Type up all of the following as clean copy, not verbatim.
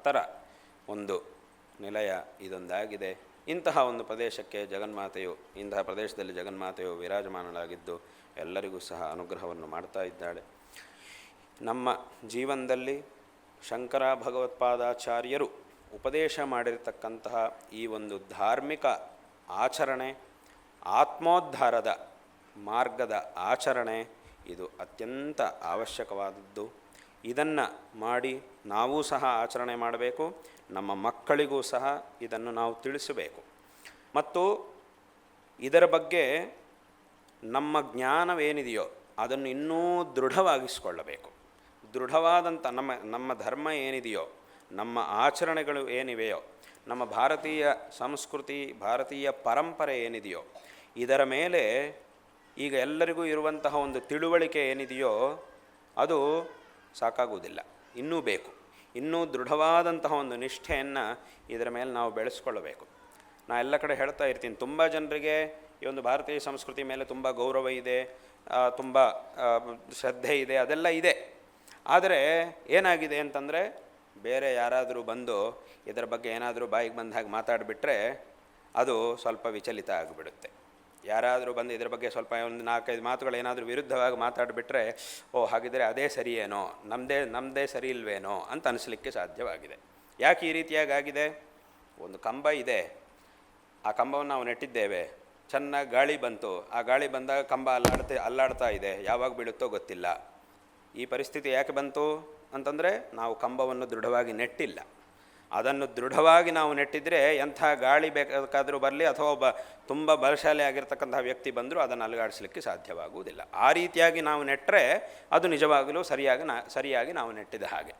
ಭಕ್ತರ ಒಂದು ನಿಲಯ ಇದೊಂದಾಗಿದೆ. ಇಂತಹ ಒಂದು ಪ್ರದೇಶಕ್ಕೆ ಜಗನ್ಮಾತೆಯು, ಇಂತಹ ಪ್ರದೇಶದಲ್ಲಿ ಜಗನ್ಮಾತೆಯು ವಿರಾಜಮಾನಳಾಗಿದ್ದು ಎಲ್ಲರಿಗೂ ಸಹ ಅನುಗ್ರಹವನ್ನು ಮಾಡ್ತಾ ಇದ್ದಾಳೆ. ನಮ್ಮ ಜೀವನದಲ್ಲಿ ಶಂಕರ ಭಗವತ್ಪಾದಾಚಾರ್ಯರು ಉಪದೇಶ ಮಾಡಿರತಕ್ಕಂತಹ ಈ ಒಂದು ಧಾರ್ಮಿಕ ಆಚರಣೆ, ಆತ್ಮೋದ್ಧಾರದ ಮಾರ್ಗದ ಆಚರಣೆ, ಇದು ಅತ್ಯಂತ ಅವಶ್ಯಕವಾದದ್ದು. ಇದನ್ನು ಮಾಡಿ ನಾವೂ ಸಹ ಆಚರಣೆ ಮಾಡಬೇಕು, ನಮ್ಮ ಮಕ್ಕಳಿಗೂ ಸಹ ಇದನ್ನು ನಾವು ತಿಳಿಸಬೇಕು. ಮತ್ತು ಇದರ ಬಗ್ಗೆ ನಮ್ಮ ಜ್ಞಾನವೇನಿದೆಯೋ ಅದನ್ನು ಇನ್ನೂ ದೃಢವಾಗಿಸಿಕೊಳ್ಳಬೇಕು. ದೃಢವಾದಂಥ ನಮ್ಮ ಧರ್ಮ ಏನಿದೆಯೋ, ನಮ್ಮ ಆಚರಣೆಗಳು ಏನಿವೆಯೋ, ನಮ್ಮ ಭಾರತೀಯ ಸಂಸ್ಕೃತಿ, ಭಾರತೀಯ ಪರಂಪರೆ ಏನಿದೆಯೋ, ಇದರ ಮೇಲೆ ಈಗ ಎಲ್ಲರಿಗೂ ಇರುವಂತಹ ಒಂದು ತಿಳುವಳಿಕೆ ಏನಿದೆಯೋ ಅದು ಸಾಕಾಗುವುದಿಲ್ಲ, ಇನ್ನೂ ಬೇಕು. ಇನ್ನೂ ದೃಢವಾದಂತಹ ಒಂದು ನಿಷ್ಠೆಯನ್ನು ಇದರ ಮೇಲೆ ನಾವು ಬೆಳೆಸ್ಕೊಳ್ಳಬೇಕು. ನಾನು ಎಲ್ಲ ಕಡೆ ಹೇಳ್ತಾ ಇರ್ತೀನಿ, ತುಂಬ ಜನರಿಗೆ ಈ ಒಂದು ಭಾರತೀಯ ಸಂಸ್ಕೃತಿ ಮೇಲೆ ತುಂಬ ಗೌರವ ಇದೆ, ತುಂಬ ಶ್ರದ್ಧೆ ಇದೆ, ಅದೆಲ್ಲ ಇದೆ. ಆದರೆ ಏನಾಗಿದೆ ಅಂತಂದರೆ, ಬೇರೆ ಯಾರಾದರೂ ಬಂದು ಇದರ ಬಗ್ಗೆ ಏನಾದರೂ ಬಾಯಿಗೆ ಬಂದ ಹಾಗೆ ಮಾತಾಡಿಬಿಟ್ರೆ ಅದು ಸ್ವಲ್ಪ ವಿಚಲಿತ ಆಗಿಬಿಡುತ್ತೆ. ಯಾರಾದರೂ ಬಂದು ಇದರ ಬಗ್ಗೆ ಸ್ವಲ್ಪ ಒಂದು 4-5 ಮಾತುಗಳು ಏನಾದರೂ ವಿರುದ್ಧವಾಗಿ ಮಾತಾಡಿಬಿಟ್ರೆ, ಓ ಹಾಗಿದ್ದರೆ ಅದೇ ಸರಿಯೇನೋ, ನಮ್ಮದೇ ಸರಿ ಇಲ್ವೇನೋ ಅಂತ ಅನಿಸ್ಲಿಕ್ಕೆ ಸಾಧ್ಯವಾಗಿದೆ. ಯಾಕೆ ಈ ರೀತಿಯಾಗಿ ಆಗಿದೆ? ಒಂದು ಕಂಬ ಇದೆ, ಆ ಕಂಬವನ್ನು ನಾವು ನೆಟ್ಟಿದ್ದೇವೆ, ಚೆನ್ನಾಗಿ ಗಾಳಿ ಬಂತು, ಆ ಗಾಳಿ ಬಂದಾಗ ಕಂಬ ಅಲ್ಲಾಡ್ತಾ ಇದೆ, ಯಾವಾಗ ಬೀಳುತ್ತೋ ಗೊತ್ತಿಲ್ಲ. ಈ ಪರಿಸ್ಥಿತಿ ಯಾಕೆ ಬಂತು ಅಂತಂದರೆ ನಾವು ಕಂಬವನ್ನು ದೃಢವಾಗಿ ನೆಟ್ಟಿಲ್ಲ. ಅದನ್ನು ದೃಢವಾಗಿ ನಾವು ನೆಟ್ಟಿದ್ರೆ ಎಂಥ ಗಾಳಿ ಬೇಕಾದರೂ ಬರಲಿ ಅಥವಾ ತುಂಬ ಬಲಶಾಲಿ ಆಗಿರ್ತಕ್ಕಂಥ ವ್ಯಕ್ತಿ ಬಂದರೂ ಅದನ್ನು ಅಲುಗಾಡಿಸಲಿಕ್ಕೆ ಸಾಧ್ಯವಾಗುವುದಿಲ್ಲ. ಆ ರೀತಿಯಾಗಿ ನಾವು ನೆಟ್ಟರೆ ಅದು ನಿಜವಾಗಲೂ ಸರಿಯಾಗಿ ನಾವು ನೆಟ್ಟಿದ ಹಾಗೆ.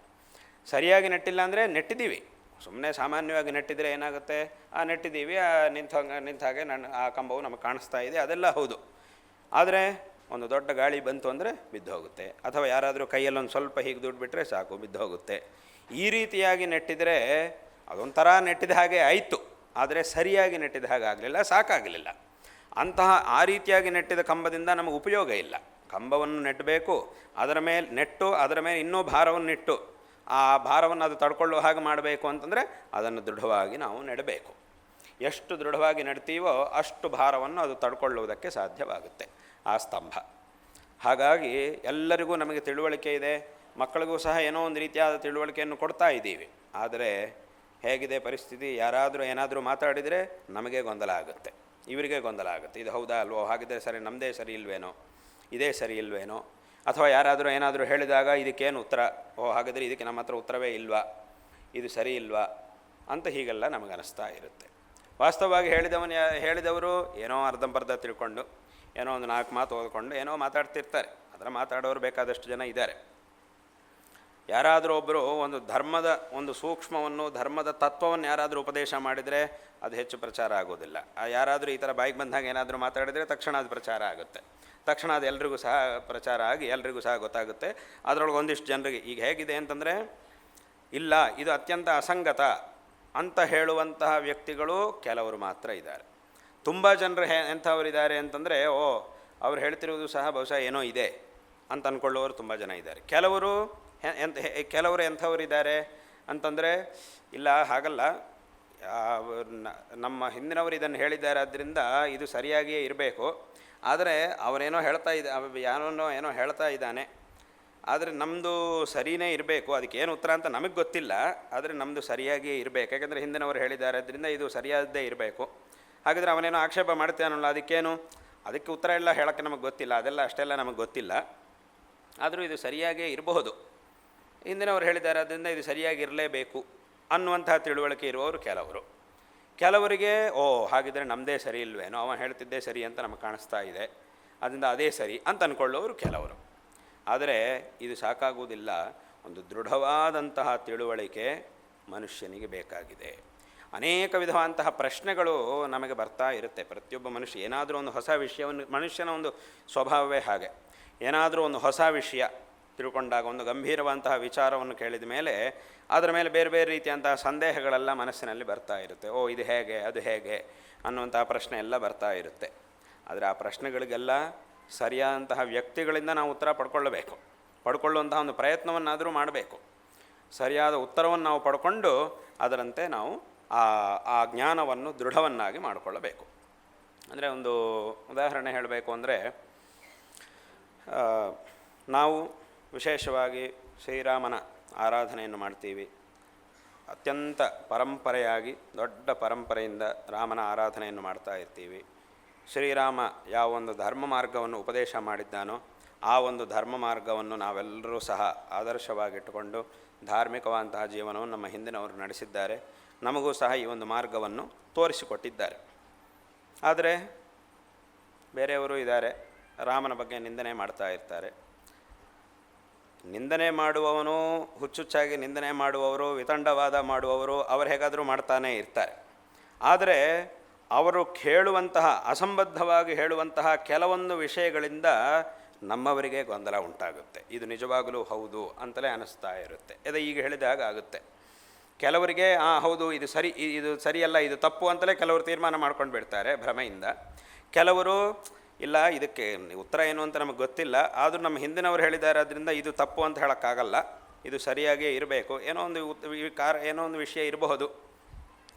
ಸರಿಯಾಗಿ ನೆಟ್ಟಿಲ್ಲ ಅಂದರೆ ನೆಟ್ಟಿದ್ದೀವಿ, ಸುಮ್ಮನೆ ಸಾಮಾನ್ಯವಾಗಿ ನೆಟ್ಟಿದರೆ ಏನಾಗುತ್ತೆ, ನೆಟ್ಟಿದ್ದೀವಿ, ನಿಂತ ಹಾಗೆ ಆ ಕಂಬವು ನಮಗೆ ಕಾಣಿಸ್ತಾ ಇದೆ, ಅದೆಲ್ಲ ಹೌದು. ಆದರೆ ಒಂದು ದೊಡ್ಡ ಗಾಳಿ ಬಂತು ಅಂದರೆ ಬಿದ್ದು ಹೋಗುತ್ತೆ, ಅಥವಾ ಯಾರಾದರೂ ಕೈಯಲ್ಲೊಂದು ಸ್ವಲ್ಪ ಹೀಗೆ ದುಡ್ಡುಬಿಟ್ರೆ ಸಾಕು ಬಿದ್ದು ಹೋಗುತ್ತೆ. ಈ ರೀತಿಯಾಗಿ ನೆಟ್ಟಿದರೆ ಅದೊಂಥರ ನೆಟ್ಟಿದ ಹಾಗೆ ಆಯಿತು, ಆದರೆ ಸರಿಯಾಗಿ ನೆಟ್ಟಿದ ಹಾಗೆ ಆಗಲಿಲ್ಲ, ಸಾಕಾಗಲಿಲ್ಲ. ಆ ರೀತಿಯಾಗಿ ನೆಟ್ಟಿದ ಕಂಬದಿಂದ ನಮಗೆ ಉಪಯೋಗ ಇಲ್ಲ. ಕಂಬವನ್ನು ನೆಟ್ಟಬೇಕು, ಅದರ ಮೇಲೆ ಇನ್ನೂ ಭಾರವನ್ನು ಇಟ್ಟು ಆ ಭಾರವನ್ನು ಅದು ತಡ್ಕೊಳ್ಳೋ ಹಾಗೆ ಮಾಡಬೇಕು ಅಂತಂದರೆ ಅದನ್ನು ದೃಢವಾಗಿ ನಾವು ನೆಡಬೇಕು. ಎಷ್ಟು ದೃಢವಾಗಿ ನೆಡ್ತೀವೋ ಅಷ್ಟು ಭಾರವನ್ನು ಅದು ತಡ್ಕೊಳ್ಳುವುದಕ್ಕೆ ಸಾಧ್ಯವಾಗುತ್ತೆ ಆ ಸ್ತಂಭ. ಹಾಗಾಗಿ ಎಲ್ಲರಿಗೂ ನಮಗೆ ತಿಳುವಳಿಕೆ ಇದೆ, ಮಕ್ಕಳಿಗೂ ಸಹ ಏನೋ ಒಂದು ರೀತಿಯಾದ ತಿಳುವಳಿಕೆಯನ್ನು ಕೊಡ್ತಾ ಇದ್ದೀವಿ. ಆದರೆ ಹೇಗಿದೆ ಪರಿಸ್ಥಿತಿ, ಏನಾದರೂ ಮಾತಾಡಿದರೆ ನಮಗೆ ಗೊಂದಲ ಆಗುತ್ತೆ, ಇವರಿಗೆ ಗೊಂದಲ ಆಗುತ್ತೆ. ಇದು ಹೌದಾ ಅಲ್ವೋ, ಹಾಗಿದ್ದರೆ ಸರಿ, ನಮ್ಮದೇ ಸರಿ ಇಲ್ವೇನೋ, ಇದೇ ಸರಿ ಇಲ್ವೇನೋ, ಅಥವಾ ಏನಾದರೂ ಹೇಳಿದಾಗ ಇದಕ್ಕೇನು ಉತ್ತರ, ಹಾಗಾದರೆ ಇದಕ್ಕೆ ನಮ್ಮ ಹತ್ರ ಉತ್ತರವೇ ಇಲ್ವಾ, ಇದು ಸರಿ ಇಲ್ವಾ ಅಂತ ಹೀಗೆಲ್ಲ ನಮಗನ್ನಿಸ್ತಾ ಇರುತ್ತೆ. ವಾಸ್ತವವಾಗಿ ಹೇಳಿದವರು ಏನೋ ಅರ್ಧಂಬರ್ಧ ತಿಳ್ಕೊಂಡು, ಏನೋ ಒಂದು 4 ಮಾತು ಓದ್ಕೊಂಡು ಏನೋ ಮಾತಾಡ್ತಿರ್ತಾರೆ. ಅದರ ಮಾತಾಡೋರು ಬೇಕಾದಷ್ಟು ಜನ ಇದ್ದಾರೆ. ಯಾರಾದರೂ ಒಬ್ಬರು ಒಂದು ಧರ್ಮದ ಒಂದು ಸೂಕ್ಷ್ಮವನ್ನು, ಧರ್ಮದ ತತ್ವವನ್ನು ಯಾರಾದರೂ ಉಪದೇಶ ಮಾಡಿದರೆ ಅದು ಹೆಚ್ಚು ಪ್ರಚಾರ ಆಗೋದಿಲ್ಲ. ಯಾರಾದರೂ ಈ ಥರ ಬಾಯಿಗೆ ಬಂದಾಗ ಏನಾದರೂ ಮಾತಾಡಿದರೆ ತಕ್ಷಣ ಅದು ಪ್ರಚಾರ ಆಗುತ್ತೆ. ತಕ್ಷಣ ಅದು ಎಲ್ರಿಗೂ ಸಹ ಪ್ರಚಾರ ಆಗಿ ಎಲ್ರಿಗೂ ಸಹ ಗೊತ್ತಾಗುತ್ತೆ. ಅದರೊಳಗೆ ಒಂದಿಷ್ಟು ಜನರಿಗೆ ಈಗ ಹೇಗಿದೆ ಅಂತಂದರೆ, ಇಲ್ಲ ಇದು ಅತ್ಯಂತ ಅಸಂಗತ ಅಂತ ಹೇಳುವಂತಹ ವ್ಯಕ್ತಿಗಳು ಕೆಲವರು ಮಾತ್ರ ಇದ್ದಾರೆ. ತುಂಬ ಜನರು ಎಂಥವರಿದ್ದಾರೆ ಅಂತಂದರೆ, ಅವ್ರು ಹೇಳ್ತಿರೋದು ಸಹ ಬಹುಶಃ ಏನೋ ಇದೆ ಅಂತ ಅಂದ್ಕೊಳ್ಳೋರು ತುಂಬ ಜನ ಇದ್ದಾರೆ. ಕೆಲವರು ಎಂಥವರಿದ್ದಾರೆ ಅಂತಂದರೆ, ಇಲ್ಲ ಹಾಗಲ್ಲ, ನಮ್ಮ ಹಿಂದಿನವರು ಇದನ್ನು ಹೇಳಿದ್ದಾರೆ, ಆದ್ದರಿಂದ ಇದು ಸರಿಯಾಗಿಯೇ ಇರಬೇಕು, ಆದರೆ ಅವರೇನೋ ಏನೋ ಹೇಳ್ತಾ ಇದ್ದಾನೆ, ಆದರೆ ನಮ್ಮದು ಸರಿಯೇ ಇರಬೇಕು, ಅದಕ್ಕೇನು ಉತ್ತರ ಅಂತ ನಮಗೆ ಗೊತ್ತಿಲ್ಲ, ಆದರೆ ನಮ್ಮದು ಸರಿಯಾಗಿಯೇ ಇರಬೇಕು, ಯಾಕೆಂದರೆ ಹಿಂದಿನವರು ಹೇಳಿದ್ದಾರೆ, ಅದರಿಂದ ಇದು ಸರಿಯಾದ್ದೇ ಇರಬೇಕು. ಹಾಗಿದ್ರೆ ಅವನೇನೋ ಆಕ್ಷೇಪ ಮಾಡ್ತಾನಲ್ಲ, ಅದಕ್ಕೆ ಉತ್ತರ ಎಲ್ಲ ಹೇಳೋಕ್ಕೆ ನಮಗೆ ಗೊತ್ತಿಲ್ಲ, ಅಷ್ಟೆಲ್ಲ ನಮಗೆ ಗೊತ್ತಿಲ್ಲ, ಆದರೂ ಇದು ಸರಿಯಾಗೇ ಇರಬಹುದು, ಹಿಂದಿನವರು ಹೇಳಿದ್ದಾರೆ, ಅದರಿಂದ ಇದು ಸರಿಯಾಗಿರಲೇಬೇಕು ಅನ್ನುವಂತಹ ತಿಳುವಳಿಕೆ ಇರುವವರು ಕೆಲವರಿಗೆ ಹಾಗಿದ್ರೆ ನಮ್ಮದೇ ಸರಿ ಇಲ್ವೇನೋ, ಅವ ಹೇಳ್ತಿದ್ದೇ ಸರಿ ಅಂತ ನಮಗೆ ಕಾಣಿಸ್ತಾ ಇದೆ, ಅದರಿಂದ ಅದೇ ಸರಿ ಅಂತ ಅಂದ್ಕೊಳ್ಳೋರು ಕೆಲವರು. ಆದರೆ ಇದು ಸಾಕಾಗುವುದಿಲ್ಲ. ಒಂದು ದೃಢವಾದಂತಹ ತಿಳುವಳಿಕೆ ಮನುಷ್ಯನಿಗೆ ಬೇಕಾಗಿದೆ. ಅನೇಕ ವಿಧವಾದಂತಹ ಪ್ರಶ್ನೆಗಳು ನಮಗೆ ಬರ್ತಾ ಇರುತ್ತೆ. ಪ್ರತಿಯೊಬ್ಬ ಮನುಷ್ಯ ಏನಾದರೂ ಒಂದು ಹೊಸ ವಿಷಯವನ್ನು, ಮನುಷ್ಯನ ಒಂದು ಸ್ವಭಾವವೇ ಹಾಗೆ, ಏನಾದರೂ ಒಂದು ಹೊಸ ವಿಷಯ ತಿಳ್ಕೊಂಡಾಗ, ಒಂದು ಗಂಭೀರವಂತಹ ವಿಚಾರವನ್ನು ಕೇಳಿದ ಮೇಲೆ ಅದರ ಮೇಲೆ ಬೇರೆ ಬೇರೆ ರೀತಿಯಂತಹ ಸಂದೇಹಗಳೆಲ್ಲ ಮನಸ್ಸಿನಲ್ಲಿ ಬರ್ತಾ ಇರುತ್ತೆ. ಇದು ಹೇಗೆ, ಅದು ಹೇಗೆ ಅನ್ನುವಂತಹ ಪ್ರಶ್ನೆ ಎಲ್ಲ ಬರ್ತಾ ಇರುತ್ತೆ. ಆದರೆ ಆ ಪ್ರಶ್ನೆಗಳಿಗೆಲ್ಲ ಸರಿಯಾದಂತಹ ವ್ಯಕ್ತಿಗಳಿಂದ ನಾವು ಉತ್ತರ ಪಡ್ಕೊಳ್ಳುವಂತಹ ಒಂದು ಪ್ರಯತ್ನವನ್ನಾದರೂ ಮಾಡಬೇಕು. ಸರಿಯಾದ ಉತ್ತರವನ್ನು ನಾವು ಪಡ್ಕೊಂಡು ಅದರಂತೆ ನಾವು ಆ ಜ್ಞಾನವನ್ನು ದೃಢವನ್ನಾಗಿ ಮಾಡಿಕೊಳ್ಳಬೇಕು. ಅಂದರೆ ಒಂದು ಉದಾಹರಣೆ ಹೇಳಬೇಕು ಅಂದರೆ, ನಾವು ವಿಶೇಷವಾಗಿ ಶ್ರೀರಾಮನ ಆರಾಧನೆಯನ್ನು ಮಾಡ್ತೀವಿ. ಅತ್ಯಂತ ಪರಂಪರೆಯಾಗಿ ದೊಡ್ಡ ಪರಂಪರೆಯಿಂದ ರಾಮನ ಆರಾಧನೆಯನ್ನು ಮಾಡ್ತಾ ಇರ್ತೀವಿ. ಶ್ರೀರಾಮ ಯಾವ ಒಂದು ಧರ್ಮ ಮಾರ್ಗವನ್ನು ಉಪದೇಶ ಮಾಡಿದ್ದಾನೋ ಆ ಒಂದು ಧರ್ಮ ಮಾರ್ಗವನ್ನು ನಾವೆಲ್ಲರೂ ಸಹ ಆದರ್ಶವಾಗಿಟ್ಟುಕೊಂಡು ಧಾರ್ಮಿಕವಾದಂತಹ ಜೀವನವನ್ನು ನಮ್ಮ ಹಿಂದಿನವರು ನಡೆಸಿದ್ದಾರೆ. ನಮಗೂ ಸಹ ಈ ಒಂದು ಮಾರ್ಗವನ್ನು ತೋರಿಸಿಕೊಟ್ಟಿದ್ದಾರೆ. ಆದರೆ ಬೇರೆಯವರು ಇದ್ದಾರೆ, ರಾಮನ ಬಗ್ಗೆ ನಿಂದನೆ ಮಾಡ್ತಾ ಇರ್ತಾರೆ. ನಿಂದನೆ ಮಾಡುವವನು, ಹುಚ್ಚುಚ್ಚಾಗಿ ನಿಂದನೆ ಮಾಡುವವರು, ವಿತಂಡವಾದ ಮಾಡುವವರು ಅವರು ಹೇಗಾದರೂ ಮಾಡ್ತಾನೇ ಇರ್ತಾರೆ. ಆದರೆ ಅವರು ಹೇಳುವಂತಹ, ಅಸಂಬದ್ಧವಾಗಿ ಹೇಳುವಂತಹ ಕೆಲವೊಂದು ವಿಷಯಗಳಿಂದ ನಮ್ಮವರಿಗೆ ಗೊಂದಲ ಉಂಟಾಗುತ್ತೆ. ಇದು ನಿಜವಾಗಲೂ ಹೌದು ಅಂತಲೇ ಅನ್ನಿಸ್ತಾ ಇರುತ್ತೆ. ಇದು ಈಗ ಹೇಳಿದಾಗ ಆಗುತ್ತೆ. ಕೆಲವರಿಗೆ ಹೌದು ಇದು ಸರಿ, ಇದು ಸರಿಯಲ್ಲ, ಇದು ತಪ್ಪು ಅಂತಲೇ ಕೆಲವರು ತೀರ್ಮಾನ ಮಾಡ್ಕೊಂಡು ಬಿಡ್ತಾರೆ ಭ್ರಮೆಯಿಂದ. ಕೆಲವರು ಇಲ್ಲ, ಇದಕ್ಕೆ ಉತ್ತರ ಏನು ಅಂತ ನಮಗೆ ಗೊತ್ತಿಲ್ಲ, ಆದರೂ ನಮ್ಮ ಹಿಂದಿನವರು ಹೇಳಿದ್ದಾರೆ, ಅದರಿಂದ ಇದು ತಪ್ಪು ಅಂತ ಹೇಳೋಕ್ಕಾಗಲ್ಲ, ಇದು ಸರಿಯಾಗಿಯೇ ಇರಬೇಕು, ಏನೋ ಒಂದು ವಿಷಯ ಇರಬಹುದು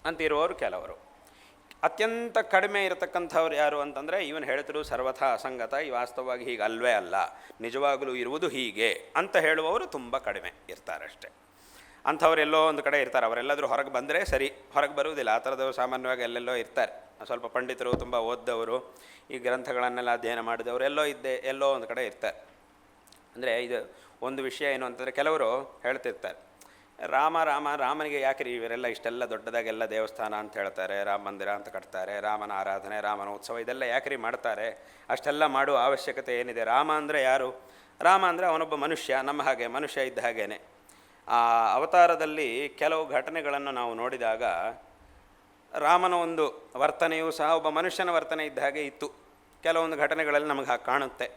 ಅಂತ ಇರುವವರು ಕೆಲವರು. ಅತ್ಯಂತ ಕಡಿಮೆ ಇರತಕ್ಕಂಥವ್ರು ಯಾರು ಅಂತಂದರೆ, ಇವನು ಹೇಳ್ತಿರು ಸರ್ವಥಾ ಅಸಂಗತ, ಈ ವಾಸ್ತವವಾಗಿ ಹೀಗೆ ಅಲ್ವೇ ಅಲ್ಲ, ನಿಜವಾಗಲೂ ಇರುವುದು ಹೀಗೆ ಅಂತ ಹೇಳುವವರು ತುಂಬ ಕಡಿಮೆ ಇರ್ತಾರೆ ಅಷ್ಟೇ. ಅಂಥವ್ರು ಎಲ್ಲೋ ಒಂದು ಕಡೆ ಇರ್ತಾರೆ. ಅವರೆಲ್ಲಾದರೂ ಹೊರಗೆ ಬಂದರೆ ಸರಿ, ಹೊರಗೆ ಬರುವುದಿಲ್ಲ. ಆ ಥರದವರು ಸಾಮಾನ್ಯವಾಗಿ ಎಲ್ಲೆಲ್ಲೋ ಇರ್ತಾರೆ. ಸ್ವಲ್ಪ ಪಂಡಿತರು, ತುಂಬ ಓದ್ದವರು, ಈ ಗ್ರಂಥಗಳನ್ನೆಲ್ಲ ಅಧ್ಯಯನ ಮಾಡಿದವರು ಎಲ್ಲೋ ಒಂದು ಕಡೆ ಇರ್ತಾರೆ. ಅಂದರೆ ಇದು ಒಂದು ವಿಷಯ ಏನು ಅಂತಂದರೆ, ಕೆಲವರು ಹೇಳ್ತಿರ್ತಾರೆ, ರಾಮನಿಗೆ ಯಾಕೆ ಇವರೆಲ್ಲ ಇಷ್ಟೆಲ್ಲ ದೊಡ್ಡದಾಗೆಲ್ಲ ದೇವಸ್ಥಾನ ಅಂತ ಹೇಳ್ತಾರೆ, ರಾಮ ಮಂದಿರ ಅಂತ ಕಟ್ತಾರೆ, ರಾಮನ ಆರಾಧನೆ, ರಾಮನ ಉತ್ಸವ ಇದೆಲ್ಲ ಯಾಕೆ ಮಾಡ್ತಾರೆ, ಅಷ್ಟೆಲ್ಲ ಮಾಡುವ ಅವಶ್ಯಕತೆ ಏನಿದೆ? ರಾಮ ಅಂದರೆ ಯಾರು? ರಾಮ ಅಂದರೆ ಅವನೊಬ್ಬ ಮನುಷ್ಯ, ನಮ್ಮ ಹಾಗೆ ಮನುಷ್ಯ ಇದ್ದ ಹಾಗೇನೆ. ಆ ಅವತಾರದಲ್ಲಿ ಕೆಲವು ಘಟನೆಗಳನ್ನು ನಾವು ನೋಡಿದಾಗ ರಾಮನ ಒಂದು ವರ್ತನೆಯೂ ಸಹ ಒಬ್ಬ ಮನುಷ್ಯನ ವರ್ತನೆ ಇದ್ದ ಹಾಗೆ ಇತ್ತು. ಕೆಲವೊಂದು ಘಟನೆಗಳಲ್ಲಿ ನಮಗೆ ಹಾಗೆ ಕಾಣುತ್ತೆ.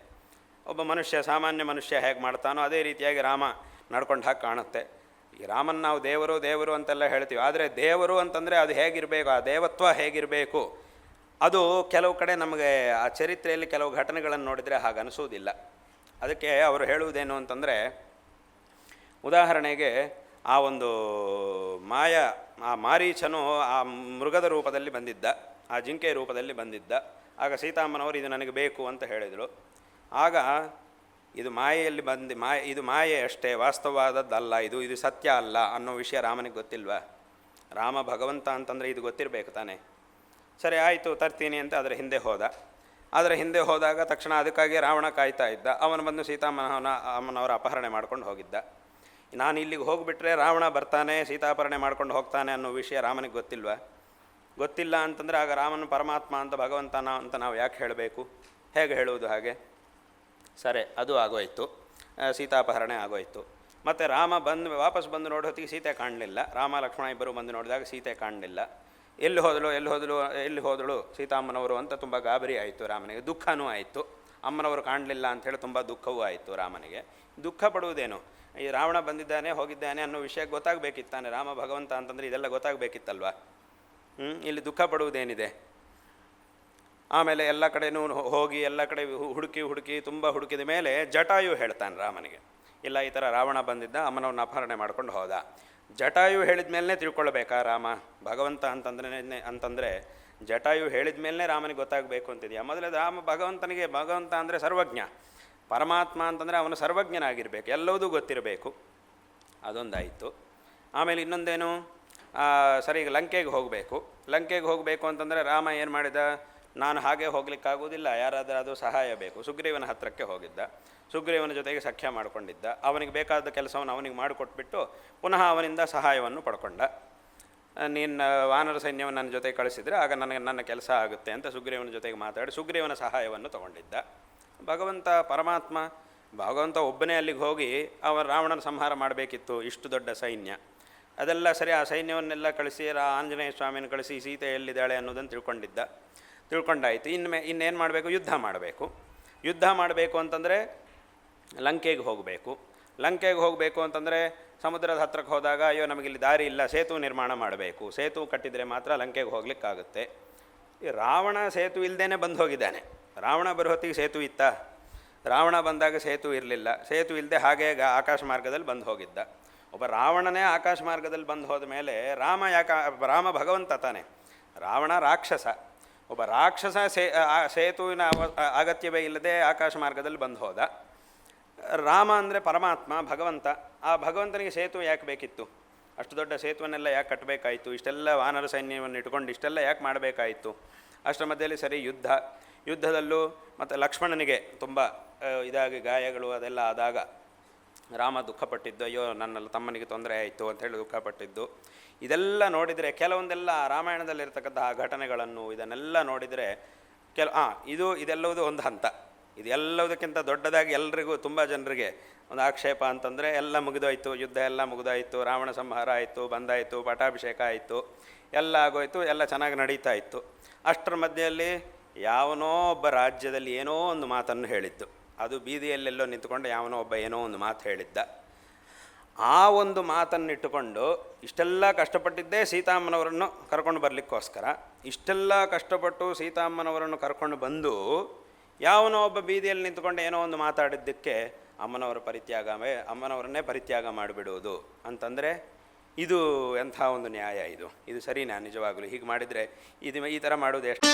ಒಬ್ಬ ಮನುಷ್ಯ, ಸಾಮಾನ್ಯ ಮನುಷ್ಯ ಹೇಗೆ ಮಾಡ್ತಾನೋ ಅದೇ ರೀತಿಯಾಗಿ ರಾಮ ನಡ್ಕೊಂಡು ಹಾಗೆ ಕಾಣುತ್ತೆ. ಈ ರಾಮನ ನಾವು ದೇವರು ಅಂತೆಲ್ಲ ಹೇಳ್ತೀವಿ, ಆದರೆ ದೇವರು ಅಂತಂದರೆ ಅದು ಹೇಗಿರಬೇಕು, ಆ ದೇವತ್ವ ಹೇಗಿರಬೇಕು, ಅದು ಕೆಲವು ಕಡೆ ನಮಗೆ ಆ ಚರಿತ್ರೆಯಲ್ಲಿ ಕೆಲವು ಘಟನೆಗಳನ್ನು ನೋಡಿದರೆ ಹಾಗೆ ಅನಿಸೋದಿಲ್ಲ. ಅದಕ್ಕೆ ಅವರು ಹೇಳುವುದೇನು ಅಂತಂದರೆ, ಉದಾಹರಣೆಗೆ ಆ ಒಂದು ಮಾರೀಚನು ಆ ಮೃಗದ ರೂಪದಲ್ಲಿ ಬಂದಿದ್ದ, ಆ ಜಿಂಕೆ ರೂಪದಲ್ಲಿ ಬಂದಿದ್ದ. ಆಗ ಸೀತಾಮ್ಮನವರು ಇದು ನನಗೆ ಬೇಕು ಅಂತ ಹೇಳಿದರು. ಆಗ ಇದು ಮಾಯೆಯಲ್ಲಿ ಇದು ಮಾಯೆ ಅಷ್ಟೇ, ವಾಸ್ತವವಾದದ್ದಲ್ಲ, ಇದು ಸತ್ಯ ಅಲ್ಲ ಅನ್ನೋ ವಿಷಯ ರಾಮನಿಗೆ ಗೊತ್ತಿಲ್ವಾ? ರಾಮ ಭಗವಂತ ಅಂತಂದರೆ ಇದು ಗೊತ್ತಿರಬೇಕು ತಾನೆ. ಸರಿ ಆಯಿತು, ತರ್ತೀನಿ ಅಂತ ಅದರ ಹಿಂದೆ ಹೋದ. ಅದರ ಹಿಂದೆ ಹೋದಾಗ ತಕ್ಷಣ ಅದಕ್ಕಾಗಿ ರಾವಣ ಕಾಯ್ತಾ ಇದ್ದ. ಅವನು ಬಂದು ಅಮ್ಮನವರ ಅಪಹರಣೆ ಮಾಡ್ಕೊಂಡು ಹೋಗಿದ್ದ. ನಾನು ಇಲ್ಲಿಗೆ ಹೋಗಿಬಿಟ್ರೆ ರಾವಣ ಬರ್ತಾನೆ, ಸೀತಾಪಹರಣೆ ಮಾಡ್ಕೊಂಡು ಹೋಗ್ತಾನೆ ಅನ್ನೋ ವಿಷಯ ರಾಮನಿಗೆ ಗೊತ್ತಿಲ್ವಾ? ಗೊತ್ತಿಲ್ಲ ಅಂತಂದರೆ ಆಗ ರಾಮನ ಪರಮಾತ್ಮ ಅಂತ, ಭಗವಂತನ ಅಂತ ನಾವು ಯಾಕೆ ಹೇಳಬೇಕು? ಹೇಗೆ ಹೇಳುವುದು ಹಾಗೆ? ಸರಿ, ಅದು ಆಗೋಯ್ತು, ಸೀತಾಪಹರಣೆ ಆಗೋಯ್ತು. ಮತ್ತು ರಾಮ ವಾಪಸ್ ಬಂದು ನೋಡೋ ಹೊತ್ತಿಗೆ ಸೀತೆ ಕಾಣಲಿಲ್ಲ. ರಾಮ ಲಕ್ಷ್ಮಣ ಇಬ್ಬರು ಬಂದು ನೋಡಿದಾಗ ಸೀತೆ ಕಾಣಲಿಲ್ಲ. ಎಲ್ಲಿ ಹೋದಳು ಸೀತಾಮ್ಮನವರು ಅಂತ ತುಂಬ ಗಾಬರಿ ಆಯಿತು ರಾಮನಿಗೆ. ದುಃಖನೂ ಆಯಿತು. ಅಮ್ಮನವರು ಕಾಣಲಿಲ್ಲ ಅಂಥೇಳಿ ತುಂಬ ದುಃಖವೂ ಆಯಿತು ರಾಮನಿಗೆ. ದುಃಖ ಪಡುವುದೇನು? ಈ ರಾವಣ ಬಂದಿದ್ದಾನೆ ಹೋಗಿದ್ದಾನೆ ಅನ್ನೋ ವಿಷಯ ಗೊತ್ತಾಗಬೇಕಿತ್ತಾನೆ. ರಾಮ ಭಗವಂತ ಅಂತಂದರೆ ಇದೆಲ್ಲ ಗೊತ್ತಾಗಬೇಕಿತ್ತಲ್ವ. ಇಲ್ಲಿ ದುಃಖ ಪಡುವುದೇನಿದೆ? ಆಮೇಲೆ ಎಲ್ಲ ಕಡೆನೂ ಹೋಗಿ ಎಲ್ಲ ಕಡೆ ಹುಡುಕಿ ತುಂಬ ಹುಡುಕಿದ ಮೇಲೆ ಜಟಾಯು ಹೇಳ್ತಾನೆ ರಾಮನಿಗೆ, ಇಲ್ಲ ಈ ಥರ ರಾವಣ ಬಂದಿದ್ದ, ಅಮ್ಮನವ್ರನ್ನ ಅಪಹರಣೆ ಮಾಡ್ಕೊಂಡು ಹೋದ. ಜಟಾಯು ಹೇಳಿದ ಮೇಲೇ ತಿಳ್ಕೊಳ್ಬೇಕಾ ರಾಮ ಭಗವಂತ ಅಂತಂದರೆ ಜಟಾಯು ಹೇಳಿದ ಮೇಲೇ ರಾಮನಿಗೆ ಗೊತ್ತಾಗಬೇಕು ಅಂತಿದೆಯಾ? ಮೊದಲೇ ಭಗವಂತ ಅಂದರೆ ಸರ್ವಜ್ಞ, ಪರಮಾತ್ಮ ಅಂತಂದರೆ ಅವನು ಸರ್ವಜ್ಞನಾಗಿರಬೇಕು, ಎಲ್ಲವೂ ಗೊತ್ತಿರಬೇಕು. ಅದೊಂದಾಯಿತು. ಆಮೇಲೆ ಇನ್ನೊಂದೇನು, ಸರಿ ಈಗ ಲಂಕೆಗೆ ಹೋಗಬೇಕು ಅಂತಂದರೆ ರಾಮ ಏನು ಮಾಡಿದ? ನಾನು ಹಾಗೆ ಹೋಗ್ಲಿಕ್ಕಾಗೋದಿಲ್ಲ, ಯಾರಾದರೂ ಅದು ಸಹಾಯ ಬೇಕು. ಸುಗ್ರೀವನ ಹತ್ತಿರಕ್ಕೆ ಹೋಗಿದ್ದ, ಸುಗ್ರೀವನ ಜೊತೆಗೆ ಸಖ್ಯ ಮಾಡಿಕೊಂಡಿದ್ದ. ಅವನಿಗೆ ಬೇಕಾದ ಕೆಲಸವನ್ನು ಅವನಿಗೆ ಮಾಡಿಕೊಟ್ಬಿಟ್ಟು ಪುನಃ ಅವನಿಂದ ಸಹಾಯವನ್ನು ಪಡ್ಕೊಂಡ. ನೀನು ವಾನರ ಸೈನ್ಯವನ್ನು ನನ್ನ ಜೊತೆ ಕಳಿಸಿದರೆ ಆಗ ನನ್ನ ಕೆಲಸ ಆಗುತ್ತೆ ಅಂತ ಸುಗ್ರೀವನ ಜೊತೆಗೆ ಮಾತಾಡಿ ಸುಗ್ರೀವನ ಸಹಾಯವನ್ನು ತಗೊಂಡಿದ್ದ. ಭಗವಂತ ಪರಮಾತ್ಮ, ಭಗವಂತ ಒಬ್ಬನೇ ಅಲ್ಲಿಗೆ ಹೋಗಿ ರಾವಣನ ಸಂಹಾರ ಮಾಡಬೇಕಿತ್ತು, ಇಷ್ಟು ದೊಡ್ಡ ಸೈನ್ಯ. ಅದೆಲ್ಲ ಸರಿ, ಆ ಸೈನ್ಯವನ್ನೆಲ್ಲ ಕಳಿಸಿ ಆಂಜನೇಯ ಸ್ವಾಮಿನ ಕಳಿಸಿ ಸೀತೆ ಎಲ್ಲಿದ್ದಾಳೆ ಅನ್ನೋದನ್ನು ತಿಳ್ಕೊಂಡಾಯಿತು. ಇನ್ನೇನು ಮಾಡಬೇಕು? ಯುದ್ಧ ಮಾಡಬೇಕು ಅಂತಂದರೆ ಲಂಕೆಗೆ ಹೋಗಬೇಕು ಅಂತಂದರೆ ಸಮುದ್ರದ ಹತ್ರಕ್ಕೆ ಹೋದಾಗ ಅಯ್ಯೋ ನಮಗಿಲ್ಲಿ ದಾರಿ ಇಲ್ಲ, ಸೇತು ನಿರ್ಮಾಣ ಮಾಡಬೇಕು. ಸೇತು ಕಟ್ಟಿದರೆ ಮಾತ್ರ ಲಂಕೆಗೆ ಹೋಗ್ಲಿಕ್ಕಾಗುತ್ತೆ. ಈ ರಾವಣ ಸೇತು ಇಲ್ಲದೇ ಬಂದು ಹೋಗಿದ್ದಾನೆ. ರಾವಣ ಬರೋ ಹೊತ್ತಿಗೆ ಸೇತು ಇತ್ತಾ? ರಾವಣ ಬಂದಾಗ ಸೇತು ಇರಲಿಲ್ಲ. ಸೇತು ಇಲ್ಲದೆ ಹಾಗೆ ಆಕಾಶ ಮಾರ್ಗದಲ್ಲಿ ಬಂದು ಹೋಗಿದ್ದ. ಒಬ್ಬ ರಾವಣನೇ ಆಕಾಶ ಮಾರ್ಗದಲ್ಲಿ ಬಂದು ಹೋದ ಮೇಲೆ ರಾಮ ಭಗವಂತ ತಾನೆ, ರಾವಣ ರಾಕ್ಷಸ. ಒಬ್ಬ ರಾಕ್ಷಸ ಸೇತುವಿನ ಅಗತ್ಯವೇ ಇಲ್ಲದೆ ಆಕಾಶ ಮಾರ್ಗದಲ್ಲಿ ಬಂದು ಹೋದ. ರಾಮ ಅಂದರೆ ಪರಮಾತ್ಮ, ಭಗವಂತ. ಆ ಭಗವಂತನಿಗೆ ಸೇತುವೆ ಯಾಕೆ ಬೇಕಿತ್ತು? ಅಷ್ಟು ದೊಡ್ಡ ಸೇತುವನ್ನೆಲ್ಲ ಯಾಕೆ ಕಟ್ಟಬೇಕಾಯಿತು? ಇಷ್ಟೆಲ್ಲ ವಾನರ ಸೈನ್ಯವನ್ನು ಇಟ್ಕೊಂಡು ಇಷ್ಟೆಲ್ಲ ಯಾಕೆ ಮಾಡಬೇಕಾಯಿತು? ಅಷ್ಟರ ಮಧ್ಯದಲ್ಲಿ ಸರಿ ಯುದ್ಧದಲ್ಲೂ ಮತ್ತು ಲಕ್ಷ್ಮಣನಿಗೆ ತುಂಬ ಇದಾಗಿ ಗಾಯಗಳು ಅದೆಲ್ಲ ಆದಾಗ ರಾಮ ದುಃಖಪಟ್ಟಿದ್ದು, ಅಯ್ಯೋ ನನ್ನ ತಮ್ಮನಿಗೆ ತೊಂದರೆ ಆಯಿತು ಅಂಥೇಳಿ ದುಃಖಪಟ್ಟಿದ್ದು. ಇದೆಲ್ಲ ನೋಡಿದರೆ ಕೆಲವೊಂದೆಲ್ಲ ರಾಮಾಯಣದಲ್ಲಿರ್ತಕ್ಕಂಥ ಆ ಘಟನೆಗಳನ್ನು ಇದನ್ನೆಲ್ಲ ನೋಡಿದರೆ ಇದೆಲ್ಲವುದು ಒಂದು ಹಂತ. ಇದೆಲ್ಲದಕ್ಕಿಂತ ದೊಡ್ಡದಾಗಿ ಎಲ್ರಿಗೂ ತುಂಬ ಜನರಿಗೆ ಒಂದು ಆಕ್ಷೇಪ ಅಂತಂದರೆ ಎಲ್ಲ ಮುಗಿದೋಯ್ತು, ಯುದ್ಧ ಎಲ್ಲ ಮುಗಿದೋಯ್ತು, ರಾವಣ ಸಂಹಾರ ಆಯಿತು, ಬಂದಾಯಿತು, ಪಟ್ಟಾಭಿಷೇಕ ಆಯಿತು, ಎಲ್ಲ ಆಗೋಯ್ತು, ಎಲ್ಲ ಚೆನ್ನಾಗಿ ನಡೀತಾ ಇತ್ತು. ಅಷ್ಟರ ಮಧ್ಯೆಯಲ್ಲಿ ಯಾವನೋ ಒಬ್ಬ ರಾಜ್ಯದಲ್ಲಿ ಏನೋ ಒಂದು ಮಾತನ್ನು ಹೇಳಿದ್ದು, ಅದು ಬೀದಿಯಲ್ಲೆಲ್ಲೋ ನಿಂತುಕೊಂಡು ಯಾವನೋ ಒಬ್ಬ ಏನೋ ಒಂದು ಮಾತು ಹೇಳಿದ್ದ. ಆ ಒಂದು ಮಾತನ್ನಿಟ್ಟುಕೊಂಡು ಇಷ್ಟೆಲ್ಲ ಕಷ್ಟಪಟ್ಟಿದ್ದೇ ಸೀತಾಮ್ಮನವರನ್ನು ಕರ್ಕೊಂಡು ಬರಲಿಕ್ಕೋಸ್ಕರ. ಇಷ್ಟೆಲ್ಲ ಕಷ್ಟಪಟ್ಟು ಸೀತಾಮ್ಮನವರನ್ನು ಕರ್ಕೊಂಡು ಬಂದು ಯಾವನೋ ಒಬ್ಬ ಬೀದಿಯಲ್ಲಿ ನಿಂತುಕೊಂಡು ಏನೋ ಒಂದು ಮಾತಾಡಿದ್ದಕ್ಕೆ ಅಮ್ಮನವರನ್ನೇ ಪರಿತ್ಯಾಗ ಮಾಡಿಬಿಡುವುದು ಅಂತಂದರೆ ಇದು ಎಂಥ ಒಂದು ನ್ಯಾಯ? ಇದು ಸರಿನಾ? ನಿಜವಾಗಲೂ ಹೀಗೆ ಮಾಡಿದರೆ ಈ ಥರ ಮಾಡೋದು ಎಷ್ಟು